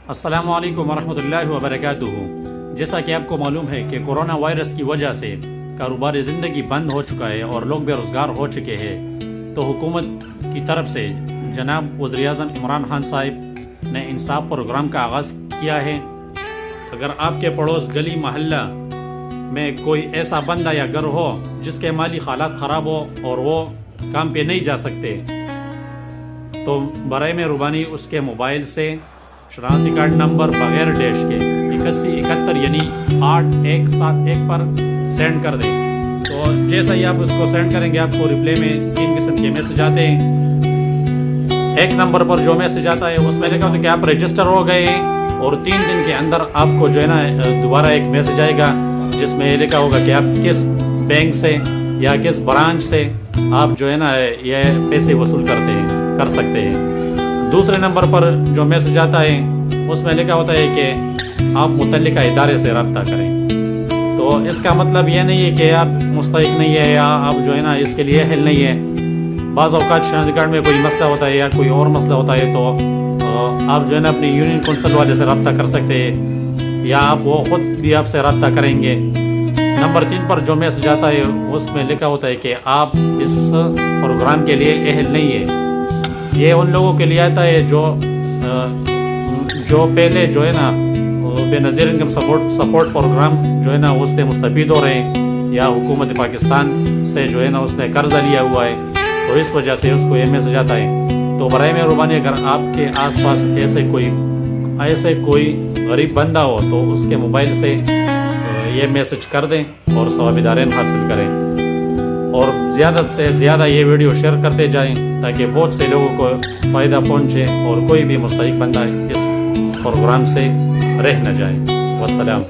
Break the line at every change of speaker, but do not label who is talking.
السلام علیکم ورحمۃ اللہ وبرکاتہ۔ جیسا کہ آپ کو معلوم ہے کہ کورونا وائرس کی وجہ سے کاروبار زندگی بند ہو چکا ہے اور لوگ بے روزگار ہو چکے ہیں، تو حکومت کی طرف سے جناب وزیر اعظم عمران خان صاحب نے انصاف پروگرام کا آغاز کیا ہے۔ اگر آپ کے پڑوس گلی محلہ میں کوئی ایسا بندہ یا گھر ہو جس کے مالی حالات خراب ہو اور وہ کام پہ نہیں جا سکتے، تو برائے مہربانی اس کے موبائل سے شناختی کارڈ نمبر بغیر ڈیش کے 8171 یعنی 8171 پر سینڈ کر دیں۔ تو جیسا ہی آپ اس کو سینڈ کریں گے، آپ کو ریپلے میں 3 قسم کے میسج آتے ہیں۔ ایک نمبر پر جو میسج آتا ہے اس میں لکھا ہوتا ہے کہ آپ رجسٹر ہو گئے ہیں، اور 3 دن کے اندر آپ کو جو ہے نا دوبارہ ایک میسج آئے گا جس میں یہ لکھا ہوگا کہ آپ کس بینک سے یا کس برانچ سے آپ جو ہے نا یہ پیسے وصول کر سکتے ہیں۔ دوسرے نمبر پر جو میسج آتا ہے اس میں لکھا ہوتا ہے کہ آپ متعلقہ ادارے سے رابطہ کریں۔ تو اس کا مطلب یہ نہیں ہے کہ آپ مستحق نہیں ہے یا آپ جو ہے نا اس کے لیے اہل نہیں ہے۔ بعض اوقات شناختی کارڈ میں کوئی مسئلہ ہوتا ہے یا کوئی اور مسئلہ ہوتا ہے تو آپ جو ہے نا اپنی یونین کونسل والے سے رابطہ کر سکتے ہیں، یا آپ وہ خود بھی آپ سے رابطہ کریں گے۔ نمبر 3 پر جو میسج آتا ہے اس میں لکھا ہوتا ہے کہ آپ اس پروگرام کے لیے اہل نہیں ہے۔ یہ ان لوگوں کے لیے آتا ہے جو پہلے جو ہے نا بے نظیر انکم سپورٹ پروگرام جو ہے نا اس سے مستفید ہو رہے ہیں، یا حکومت پاکستان سے جو ہے نا اس نے قرضہ لیا ہوا ہے، تو اس وجہ سے اس کو یہ میسج آتا ہے۔ تو برائے مہربانی اگر آپ کے آس پاس ایسے کوئی غریب بندہ ہو تو اس کے موبائل سے یہ میسج کر دیں اور ثواب دارین حاصل کریں، اور زیادہ سے زیادہ یہ ویڈیو شیئر کرتے جائیں تاکہ بہت سے لوگوں کو فائدہ پہنچے اور کوئی بھی مستحق بندہ اس پروگرام سے رہ نہ جائے۔ والسلام۔